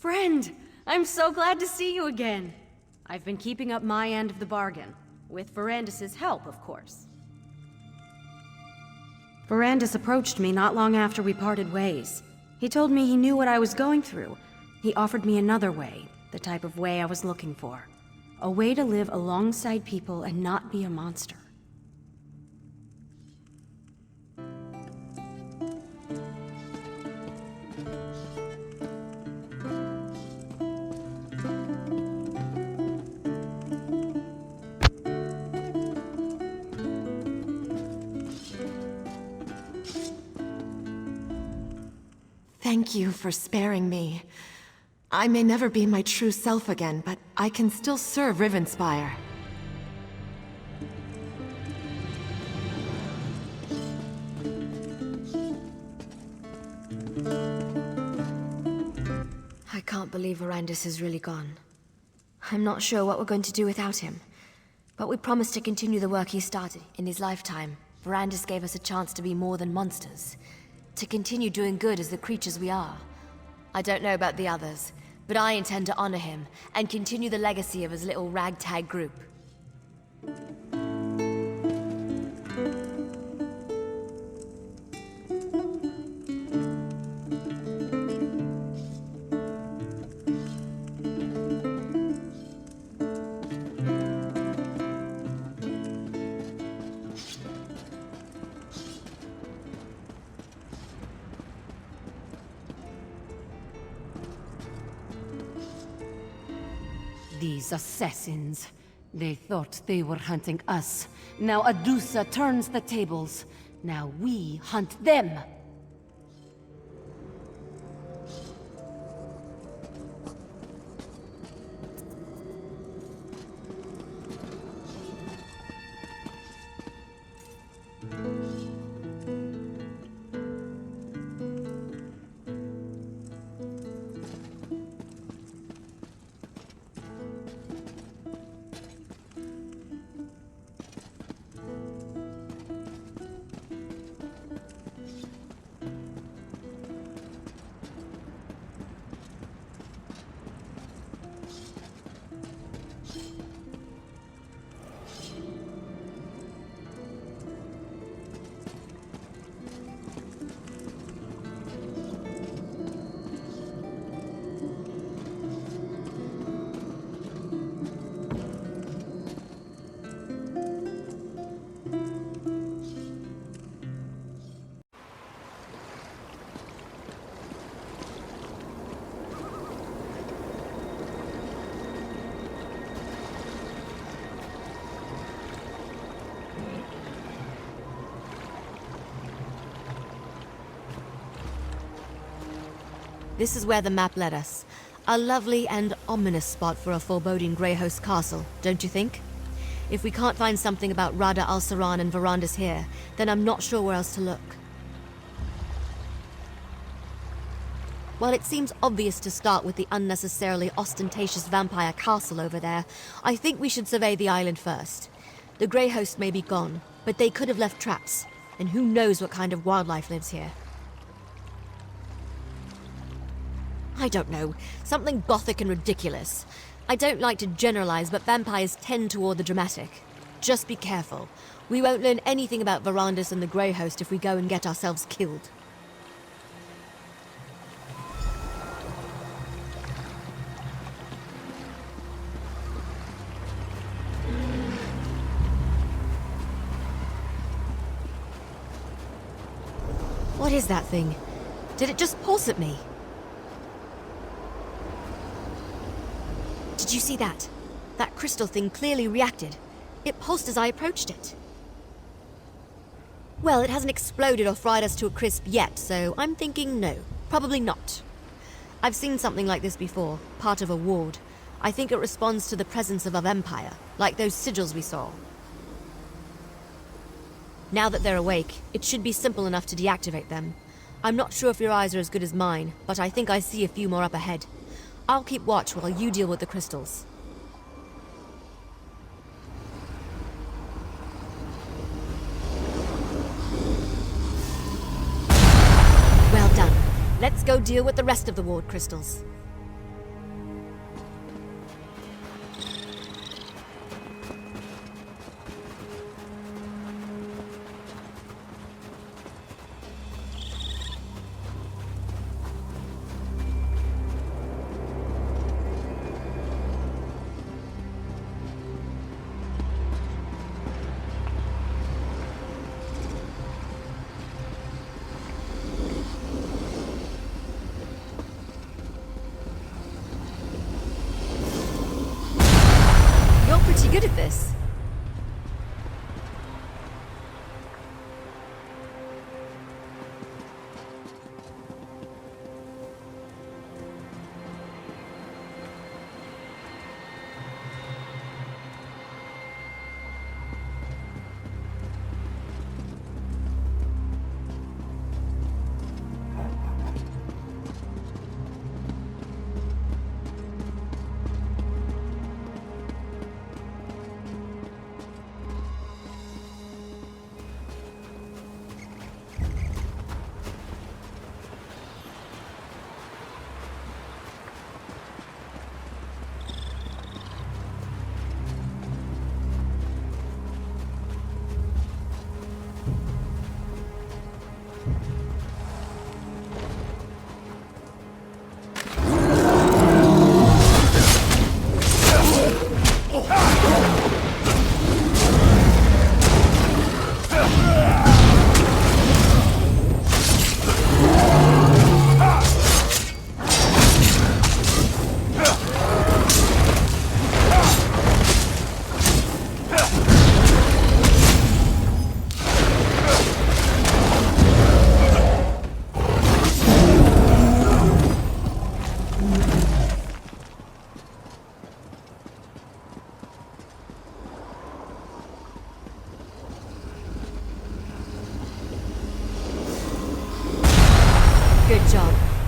Friend, I'm so glad to see you again. I've been keeping up my end of the bargain, with Verandis' help, of course. Verandis approached me not long after we parted ways. He told me he knew what I was going through. He offered me another way, the type of way I was looking for. A way to live alongside people and not be a monster. Thank you for sparing me. I may never be my true self again, but I can still serve Rivenspire. I can't believe Verandis is really gone. I'm not sure what we're going to do without him. But we promised to continue the work he started. In his lifetime, Verandis gave us a chance to be more than monsters. To continue doing good as the creatures we are. I don't know about the others, but I intend to honor him and continue the legacy of his little ragtag group. These assassins. They thought they were hunting us. Now Adusa turns the tables. Now we hunt them. This is where the map led us. A lovely and ominous spot for a foreboding Grayhome Castle, don't you think? If we can't find something about Rada, al-Saran and Verandis here, then I'm not sure where else to look. While it seems obvious to start with the unnecessarily ostentatious vampire castle over there, I think we should survey the island first. The Greyhost may be gone, but they could have left traps, and who knows what kind of wildlife lives here. I don't know, something gothic and ridiculous. I don't like to generalize, but vampires tend toward the dramatic. Just be careful. We won't learn anything about Verandis and the Greyhost if we go and get ourselves killed. What is that thing? Did it just pulse at me? Did you see that? That crystal thing clearly reacted. It pulsed as I approached it. Well, it hasn't exploded or fried us to a crisp yet, so I'm thinking no. Probably not. I've seen something like this before, part of a ward. I think it responds to the presence of a vampire, like those sigils we saw. Now that they're awake, it should be simple enough to deactivate them. I'm not sure if your eyes are as good as mine, but I think I see a few more up ahead. I'll keep watch while you deal with the crystals. Well done. Let's go deal with the rest of the ward crystals.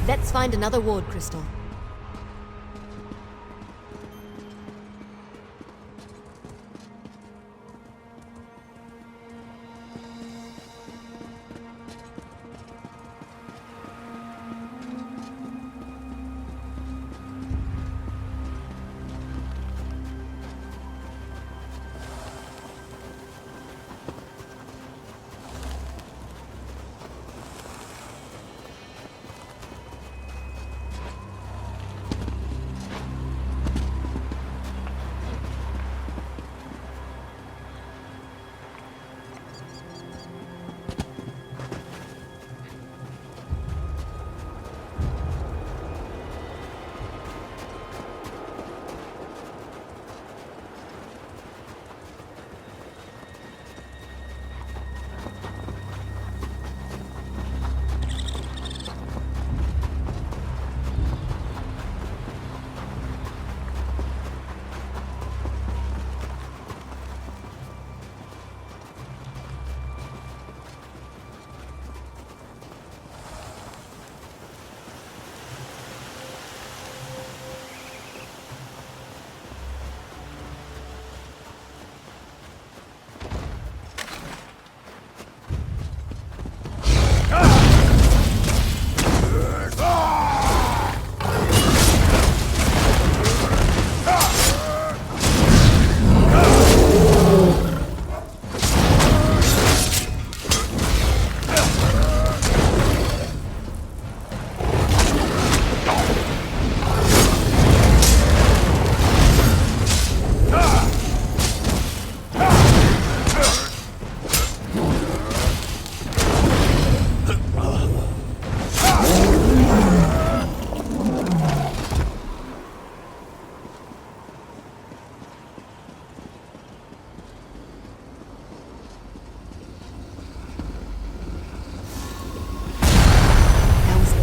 Let's find another ward crystal.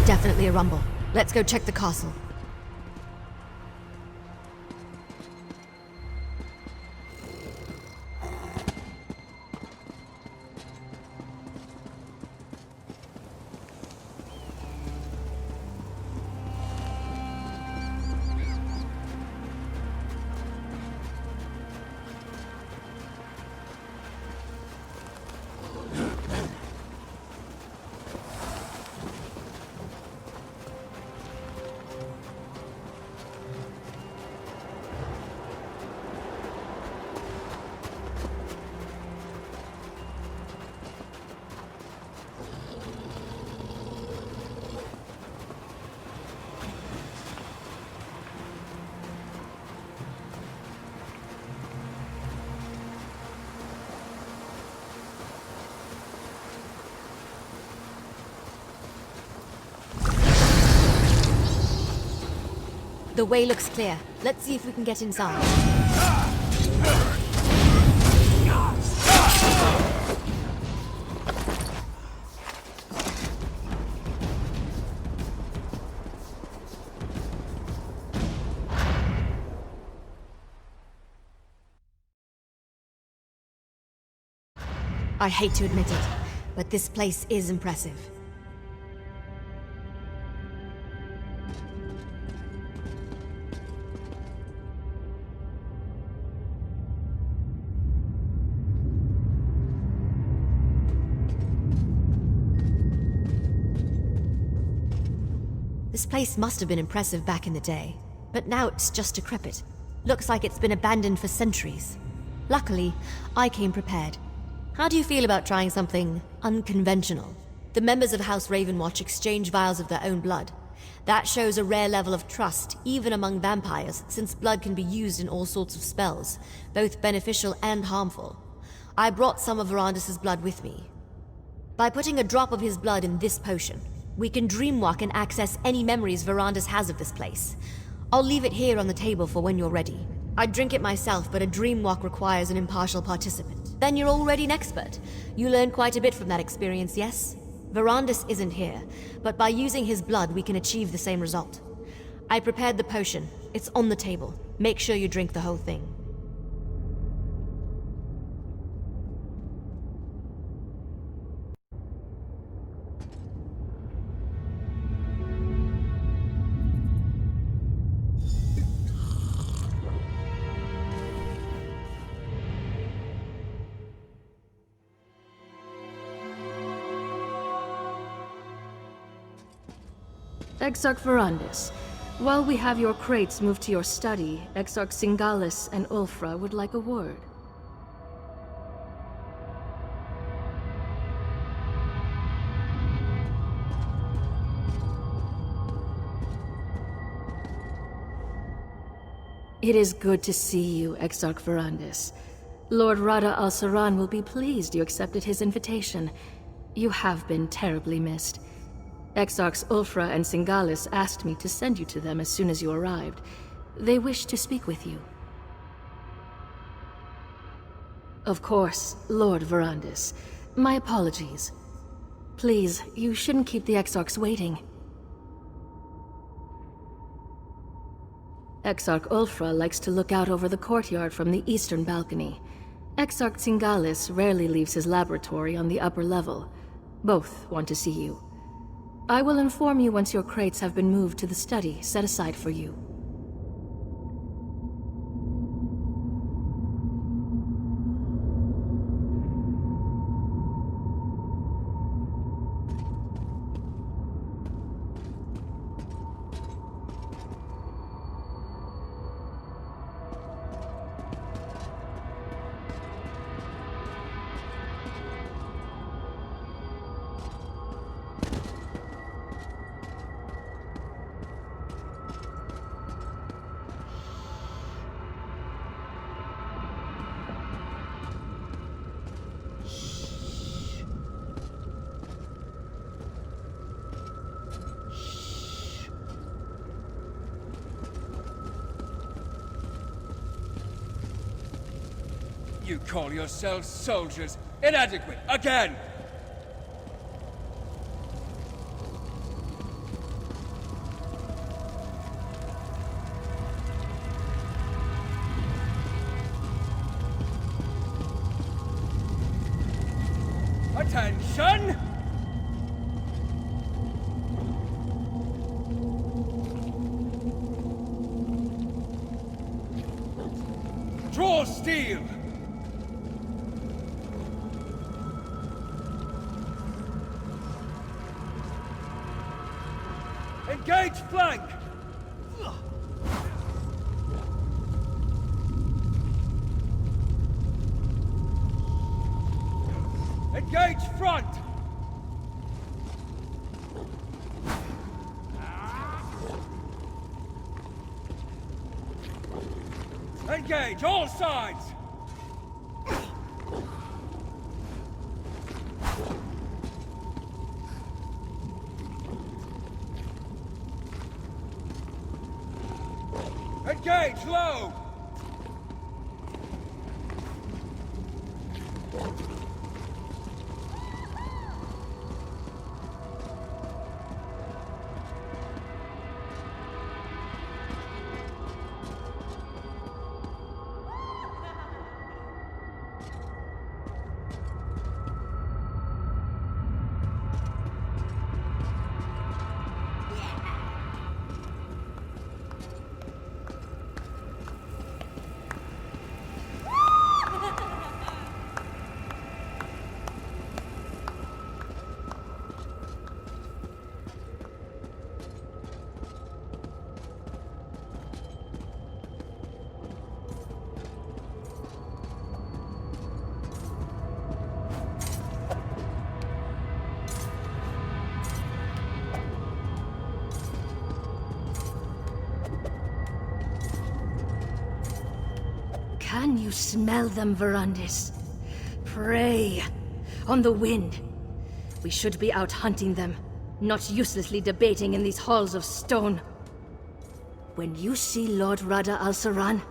Definitely a rumble. Let's go check the castle. The way looks clear. Let's see if we can get inside. I hate to admit it, but this place is impressive. This place must have been impressive back in the day, but now it's just decrepit. Looks like it's been abandoned for centuries. Luckily, I came prepared. How do you feel about trying something unconventional? The members of House Ravenwatch exchange vials of their own blood. That shows a rare level of trust, even among vampires, since blood can be used in all sorts of spells, both beneficial and harmful. I brought some of Verandis' blood with me. By putting a drop of his blood in this potion, we can dreamwalk and access any memories Verandis has of this place. I'll leave it here on the table for when you're ready. I'd drink it myself, but a dreamwalk requires an impartial participant. Then you're already an expert. You learned quite a bit from that experience, yes? Verandis isn't here, but by using his blood we can achieve the same result. I prepared the potion. It's on the table. Make sure you drink the whole thing. Exarch Verandis, while we have your crates moved to your study, Exarch Singalis and Ulfra would like a word. It is good to see you, Exarch Verandis. Lord Rada al-Saran will be pleased you accepted his invitation. You have been terribly missed. Exarchs Ulfra and Singalis asked me to send you to them as soon as you arrived. They wish to speak with you. Of course, Lord Verandis. My apologies. Please, you shouldn't keep the Exarchs waiting. Exarch Ulfra likes to look out over the courtyard from the eastern balcony. Exarch Singalis rarely leaves his laboratory on the upper level. Both want to see you. I will inform you once your crates have been moved to the study set aside for you. You call yourselves soldiers inadequate again! Attention! Draw steel! Engage flank! Engage front! Engage all sides! Engage low! Can you smell them, Verandis? Prey on the wind. We should be out hunting them, not uselessly debating in these halls of stone. When you see Lord Rada al-Saran,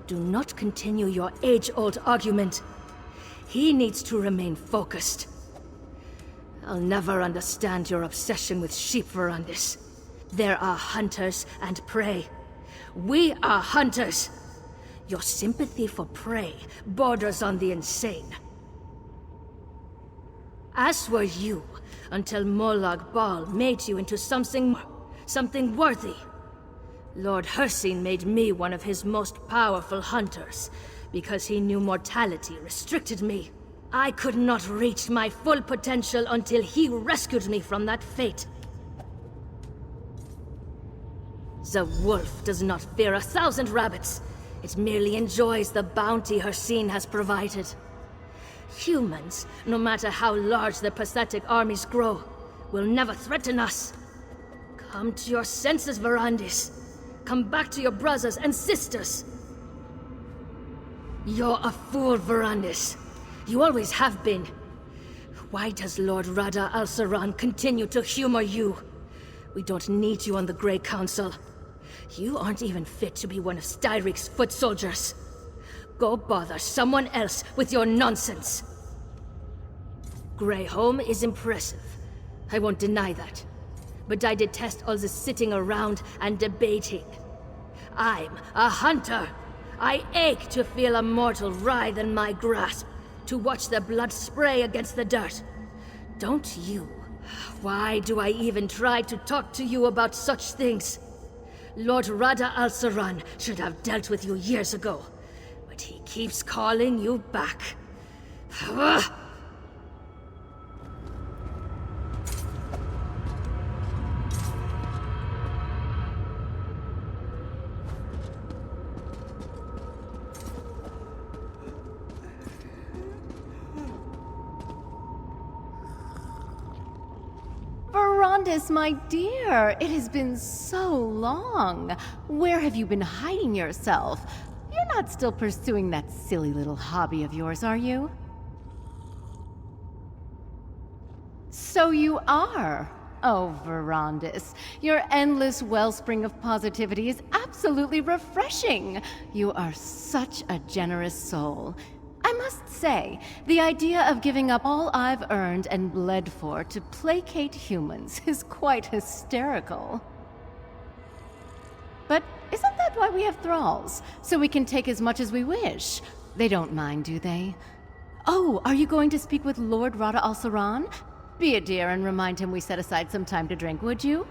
do not continue your age-old argument. He needs to remain focused. I'll never understand your obsession with sheep, Verandis. There are hunters and prey. We are hunters! Your sympathy for prey borders on the insane. As were you, until Molag Bal made you into something worthy. Lord Hircine made me one of his most powerful hunters, because he knew mortality restricted me. I could not reach my full potential until he rescued me from that fate. The wolf does not fear 1,000 rabbits. It merely enjoys the bounty her scene has provided. Humans, no matter how large their pathetic armies grow, will never threaten us. Come to your senses, Verandis. Come back to your brothers and sisters. You're a fool, Verandis. You always have been. Why does Lord Rada al-Saran continue to humor you? We don't need you on the Grey Council. You aren't even fit to be one of Styric's foot soldiers. Go bother someone else with your nonsense. Grayhome is impressive. I won't deny that. But I detest all this sitting around and debating. I'm a hunter. I ache to feel a mortal writhe in my grasp, to watch their blood spray against the dirt. Don't you? Why do I even try to talk to you about such things? Lord Rada al-Saran should have dealt with you years ago, but he keeps calling you back. Verandis, my dear, it has been so long. Where have you been hiding yourself? You're not still pursuing that silly little hobby of yours, are you? So you are. Oh, Verandis, your endless wellspring of positivity is absolutely refreshing. You are such a generous soul. I must say, the idea of giving up all I've earned and bled for to placate humans is quite hysterical. But isn't that why we have thralls? So we can take as much as we wish. They don't mind, do they? Oh, are you going to speak with Lord Rada al-Saran? Be a dear and remind him we set aside some time to drink, would you?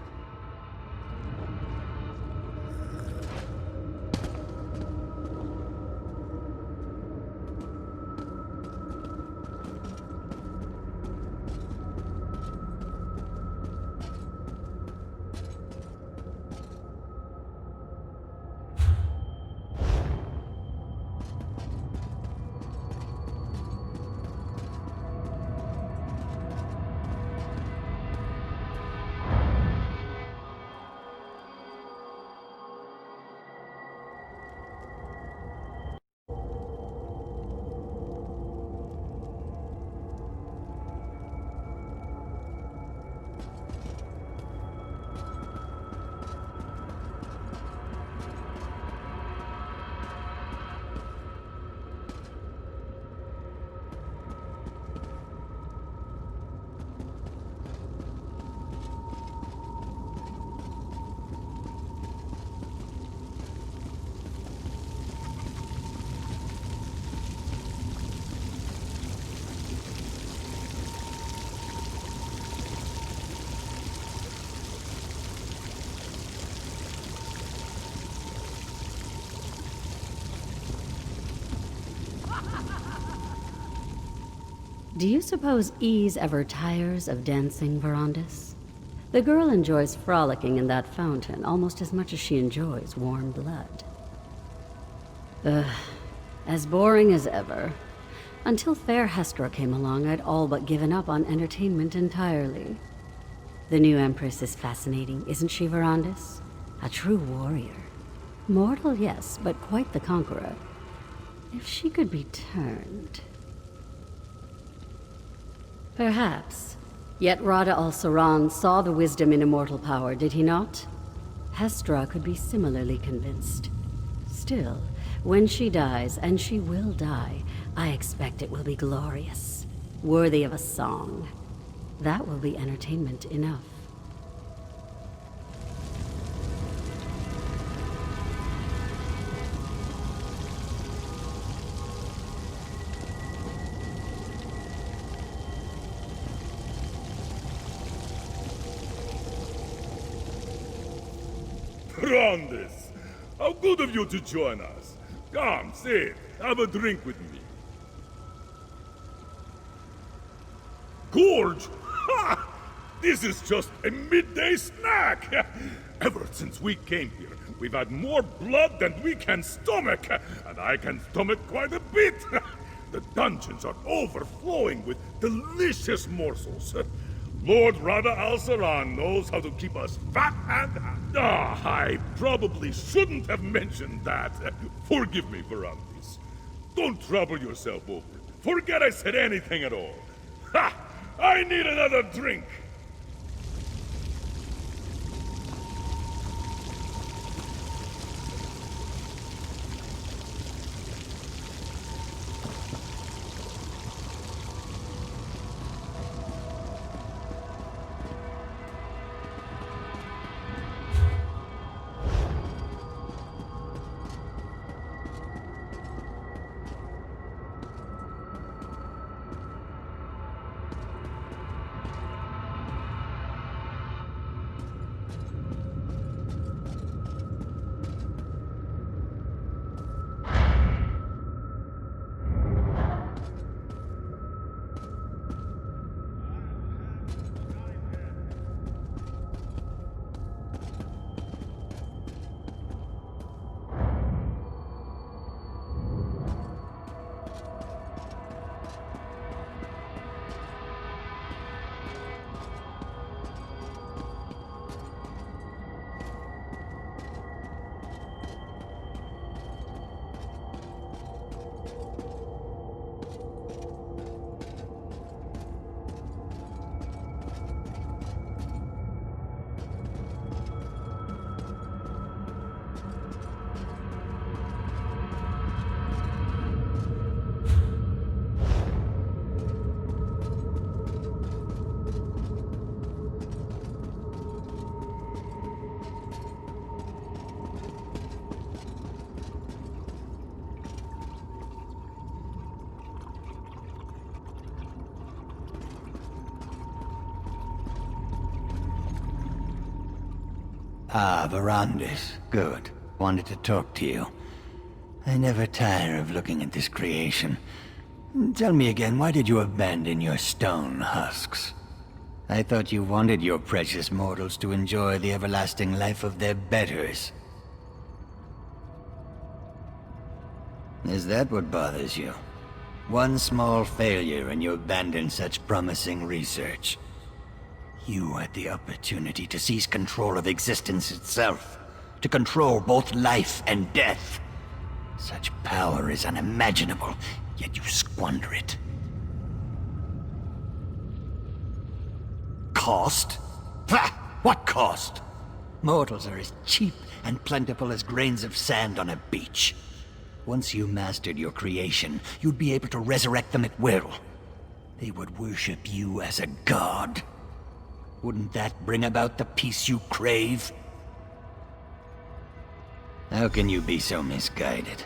Do you suppose Ease ever tires of dancing, Verandis? The girl enjoys frolicking in that fountain almost as much as she enjoys warm blood. As boring as ever. Until Fair Hestra came along, I'd all but given up on entertainment entirely. The new Empress is fascinating, isn't she, Verandis? A true warrior. Mortal, yes, but quite the conqueror. If she could be turned... Perhaps. Yet Rada al-Saran saw the wisdom in immortal power, did he not? Hestra could be similarly convinced. Still, when she dies, and she will die, I expect it will be glorious, worthy of a song. That will be entertainment enough. Verandis, how good of you to join us. Come, sit, have a drink with me. Gorge! Ha! This is just a midday snack! Ever since we came here, we've had more blood than we can stomach, and I can stomach quite a bit. The dungeons are overflowing with delicious morsels. Lord Rada al-Saran knows how to keep us fat and... I probably shouldn't have mentioned that. Forgive me, Verandis. Don't trouble yourself over it. Forget I said anything at all. Ha! I need another drink! Ah, Verandis. Good. Wanted to talk to you. I never tire of looking at this creation. Tell me again, why did you abandon your stone husks? I thought you wanted your precious mortals to enjoy the everlasting life of their betters. Is that what bothers you? One small failure and you abandon such promising research. You had the opportunity to seize control of existence itself. To control both life and death. Such power is unimaginable, yet you squander it. Cost? Pah! What cost? Mortals are as cheap and plentiful as grains of sand on a beach. Once you mastered your creation, you'd be able to resurrect them at will. They would worship you as a god. Wouldn't that bring about the peace you crave? How can you be so misguided?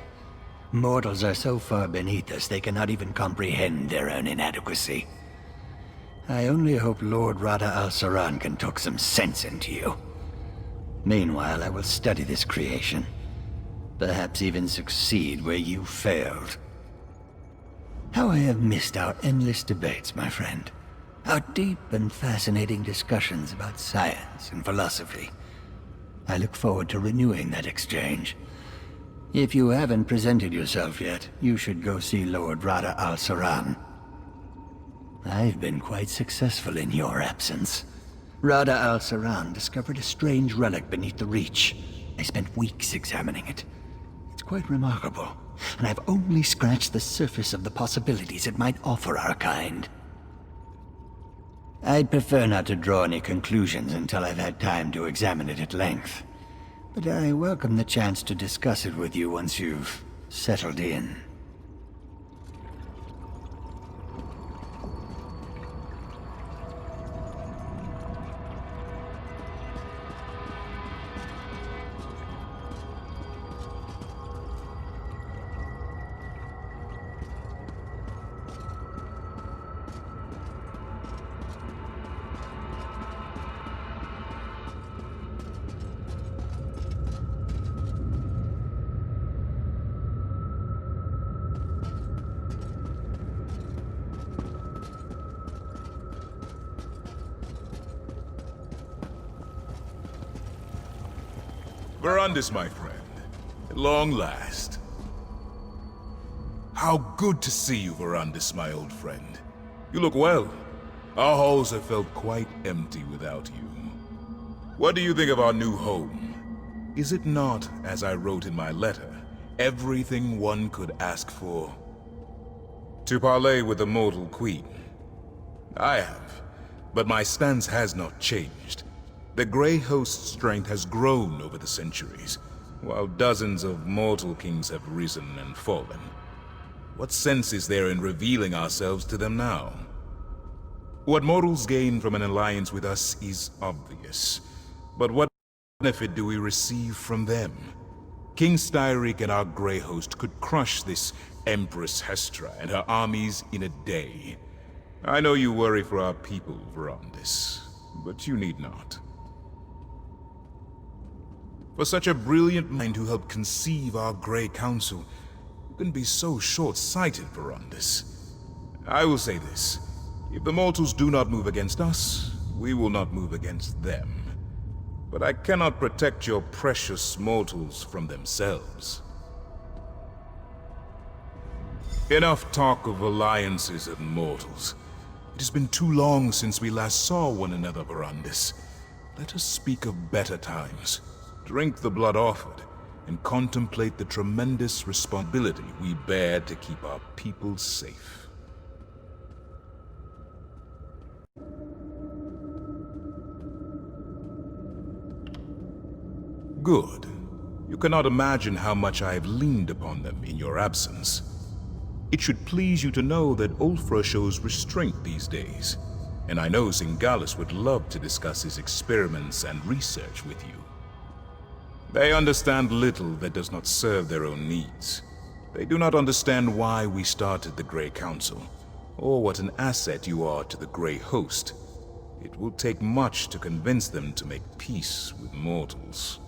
Mortals are so far beneath us they cannot even comprehend their own inadequacy. I only hope Lord Rada al-Saran can talk some sense into you. Meanwhile, I will study this creation. Perhaps even succeed where you failed. How I have missed our endless debates, my friend. Our deep and fascinating discussions about science and philosophy. I look forward to renewing that exchange. If you haven't presented yourself yet, you should go see Lord Rada al-Saran. I've been quite successful in your absence. Rada al-Saran discovered a strange relic beneath the Reach. I spent weeks examining it. It's quite remarkable, and I've only scratched the surface of the possibilities it might offer our kind. I'd prefer not to draw any conclusions until I've had time to examine it at length. But I welcome the chance to discuss it with you once you've settled in. Verandis, my friend. At long last. How good to see you, Verandis, my old friend. You look well. Our halls have felt quite empty without you. What do you think of our new home? Is it not, as I wrote in my letter, everything one could ask for? To parley with the mortal queen. I have, but my stance has not changed. The Grey Host's strength has grown over the centuries, while dozens of mortal kings have risen and fallen. What sense is there in revealing ourselves to them now? What mortals gain from an alliance with us is obvious. But what benefit do we receive from them? King Styric and our Grey Host could crush this Empress Hestra and her armies in a day. I know you worry for our people, Verandis, but you need not. For such a brilliant mind who helped conceive our Grey Council, you can be so short-sighted, Verandis. I will say this. If the mortals do not move against us, we will not move against them. But I cannot protect your precious mortals from themselves. Enough talk of alliances and mortals. It has been too long since we last saw one another, Verandis. Let us speak of better times, drink the blood offered, and contemplate the tremendous responsibility we bear to keep our people safe. Good. You cannot imagine how much I have leaned upon them in your absence. It should please you to know that Ulfra shows restraint these days, and I know Singalis would love to discuss his experiments and research with you. They understand little that does not serve their own needs. They do not understand why we started the Grey Council, or what an asset you are to the Grey Host. It will take much to convince them to make peace with mortals.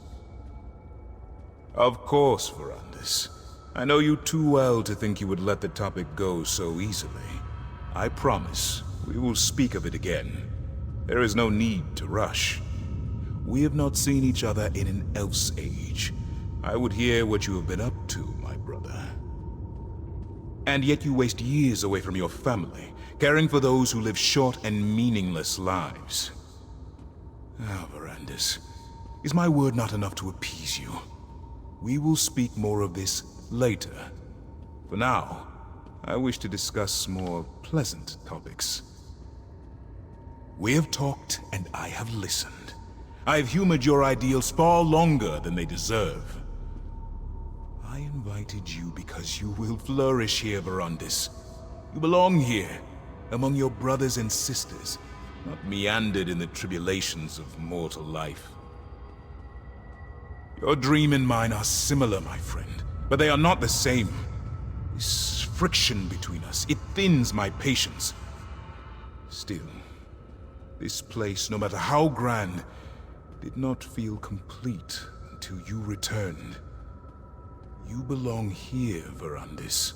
Of course, Verandis. I know you too well to think you would let the topic go so easily. I promise, we will speak of it again. There is no need to rush. We have not seen each other in an elf's age. I would hear what you have been up to, my brother. And yet you waste years away from your family, caring for those who live short and meaningless lives. Ah, Verandis, is my word not enough to appease you? We will speak more of this later. For now, I wish to discuss more pleasant topics. We have talked and I have listened. I have humored your ideals far longer than they deserve. I invited you because you will flourish here, Verandis. You belong here, among your brothers and sisters, not meandered in the tribulations of mortal life. Your dream and mine are similar, my friend, but they are not the same. This friction between us, it thins my patience. Still, this place, no matter how grand, did not feel complete until you returned. You belong here, Verandis.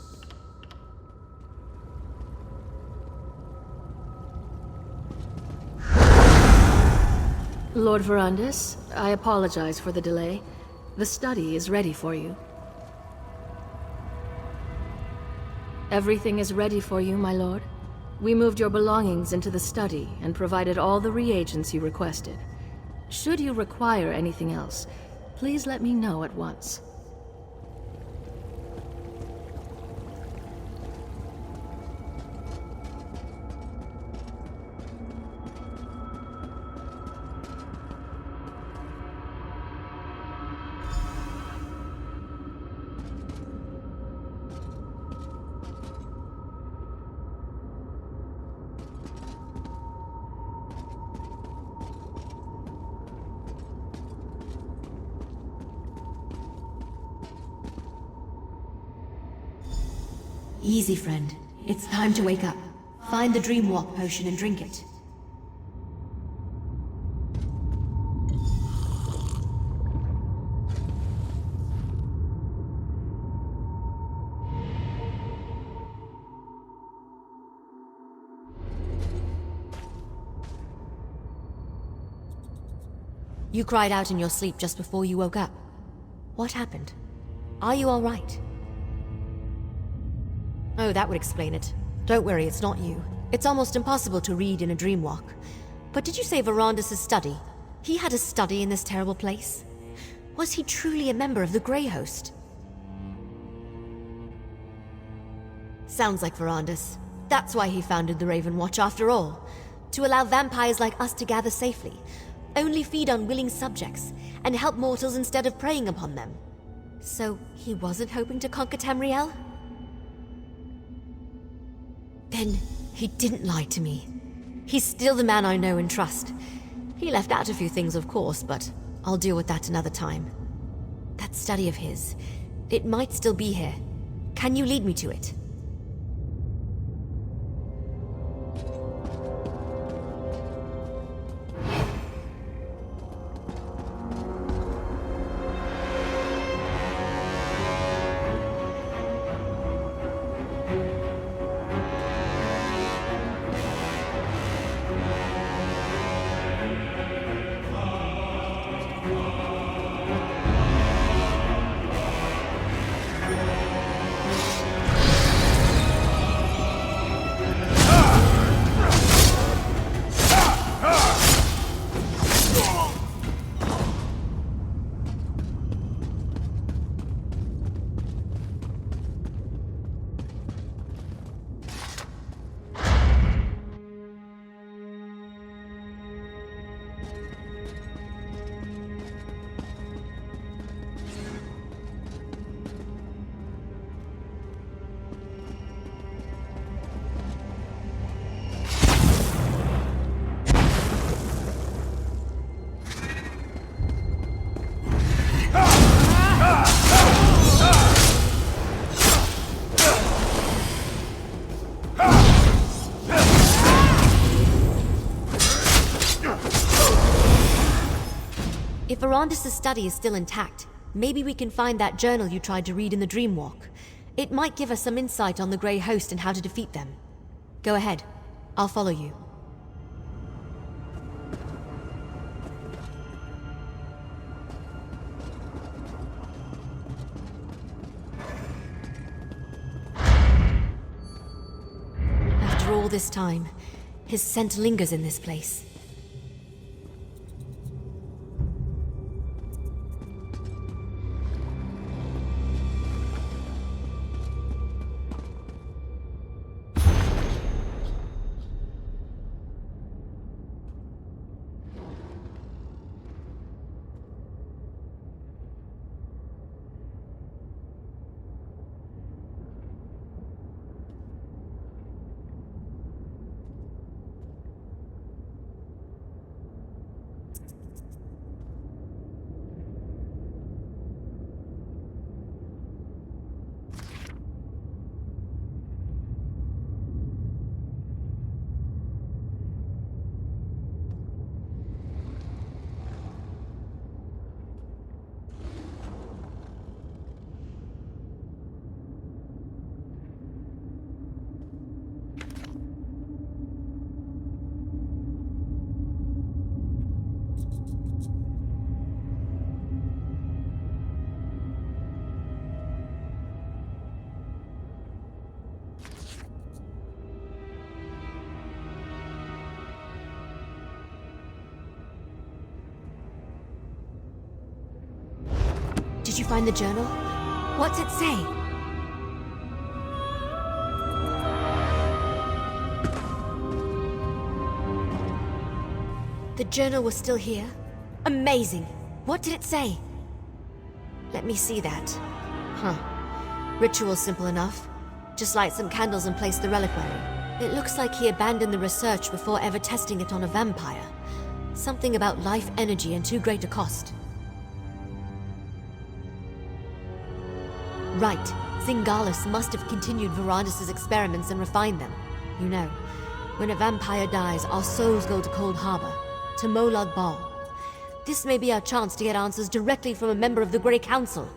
Lord Verandis, I apologize for the delay. The study is ready for you. Everything is ready for you, my lord. We moved your belongings into the study and provided all the reagents you requested. Should you require anything else, please let me know at once. Easy, friend. It's time to wake up. Find the Dream Walk potion and drink it. You cried out in your sleep just before you woke up. What happened? Are you all right? Oh, that would explain it. Don't worry, it's not you. It's almost impossible to read in a dream walk. But did you say Verandis' study? He had a study in this terrible place? Was he truly a member of the Grey Host? Sounds like Verandis. That's why he founded the Ravenwatch after all. To allow vampires like us to gather safely, only feed on willing subjects, and help mortals instead of preying upon them. So he wasn't hoping to conquer Tamriel? Then he didn't lie to me. He's still the man I know and trust. He left out a few things, of course, but I'll deal with that another time. That study of his, it might still be here. Can you lead me to it? If Verandis' study is still intact, maybe we can find that journal you tried to read in the Dreamwalk. It might give us some insight on the Grey Host and how to defeat them. Go ahead. I'll follow you. After all this time, his scent lingers in this place. Did you find the journal? What's it say? The journal was still here? Amazing! What did it say? Let me see that. Huh. Ritual's simple enough. Just light some candles and place the reliquary. It looks like he abandoned the research before ever testing it on a vampire. Something about life energy and too great a cost. Right. Zingalis must have continued Verandis' experiments and refined them. You know, when a vampire dies, our souls go to Cold Harbor, to Molag Bal. This may be our chance to get answers directly from a member of the Grey Council.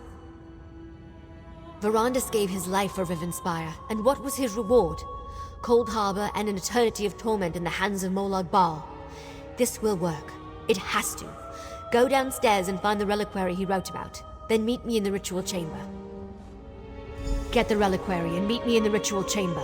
Verandis gave his life for Rivenspire, and what was his reward? Cold Harbor and an eternity of torment in the hands of Molag Bal. This will work. It has to. Go downstairs and find the reliquary he wrote about. Then meet me in the ritual chamber. Get the reliquary and meet me in the ritual chamber.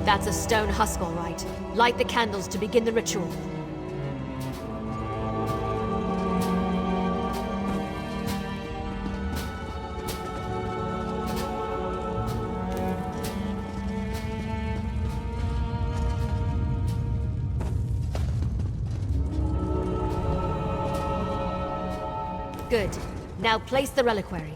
That's a stone husk, all right. Light the candles to begin the ritual. Good. Now place the reliquary.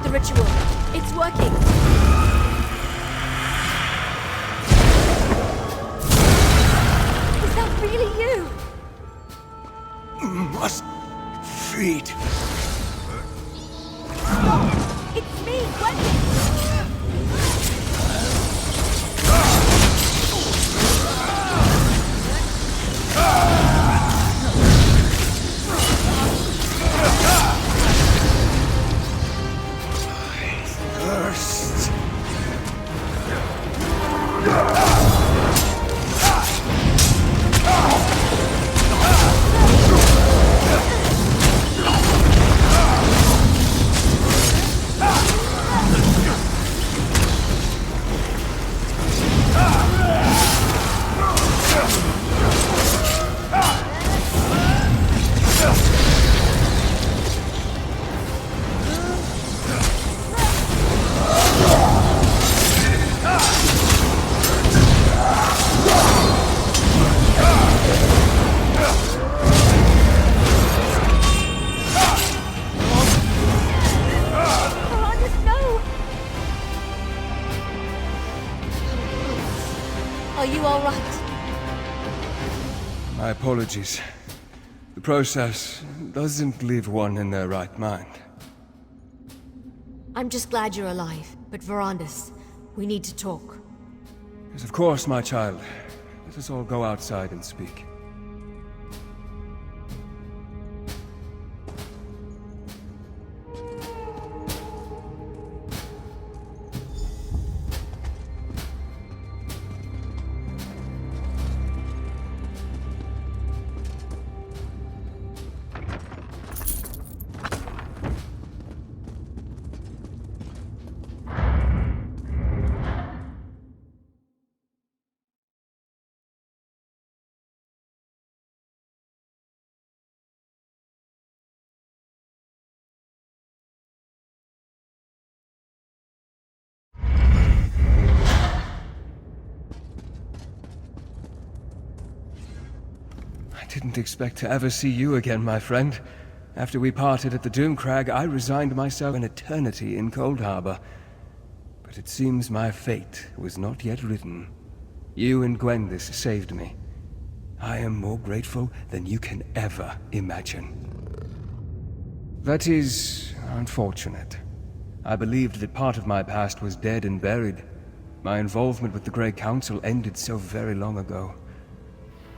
The ritual. It's working. Is that really you? Must feed. It's me, Gwendis! Thirst. Are you all right? My apologies. The process doesn't leave one in their right mind. I'm just glad you're alive, but Verandis, we need to talk. Yes, of course, my child. Let us all go outside and speak. I didn't expect to ever see you again, my friend. After we parted at the Doomcrag, I resigned myself an eternity in Cold Harbor. But it seems my fate was not yet written. You and Gwendis saved me. I am more grateful than you can ever imagine. That is unfortunate. I believed that part of my past was dead and buried. My involvement with the Grey Council ended so very long ago.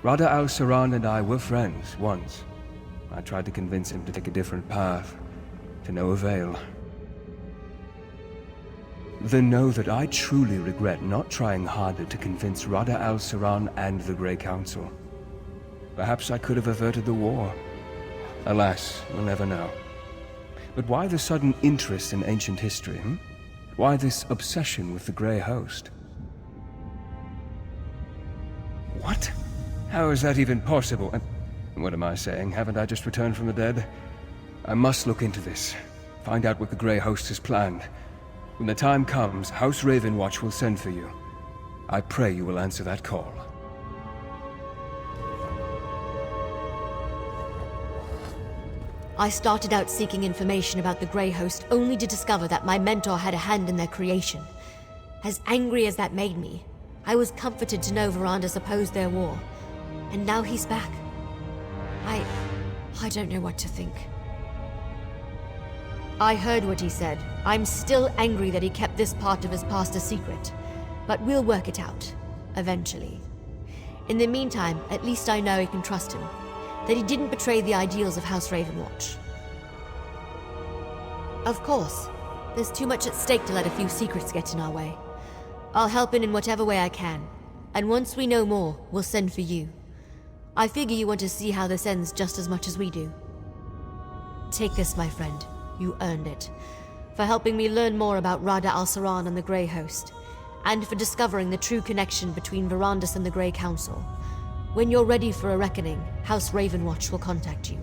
Rada al-Saran and I were friends once. I tried to convince him to take a different path, to no avail. Then know that I truly regret not trying harder to convince Rada al-Saran and the Grey Council. Perhaps I could have averted the war. Alas, we'll never know. But why the sudden interest in ancient history, Why this obsession with the Grey Host? What? How is that even possible? What am I saying? Haven't I just returned from the dead? I must look into this. Find out what the Grey Host has planned. When the time comes, House Ravenwatch will send for you. I pray you will answer that call. I started out seeking information about the Grey Host only to discover that my mentor had a hand in their creation. As angry as that made me, I was comforted to know Verandis opposed their war. And now he's back. I don't know what to think. I heard what he said. I'm still angry that he kept this part of his past a secret. But we'll work it out. Eventually. In the meantime, at least I know I can trust him. That he didn't betray the ideals of House Ravenwatch. Of course, there's too much at stake to let a few secrets get in our way. I'll help in whatever way I can. And once we know more, we'll send for you. I figure you want to see how this ends just as much as we do. Take this, my friend. You earned it. For helping me learn more about Rada al-Saran and the Grey Host. And for discovering the true connection between Verandis and the Grey Council. When you're ready for a reckoning, House Ravenwatch will contact you.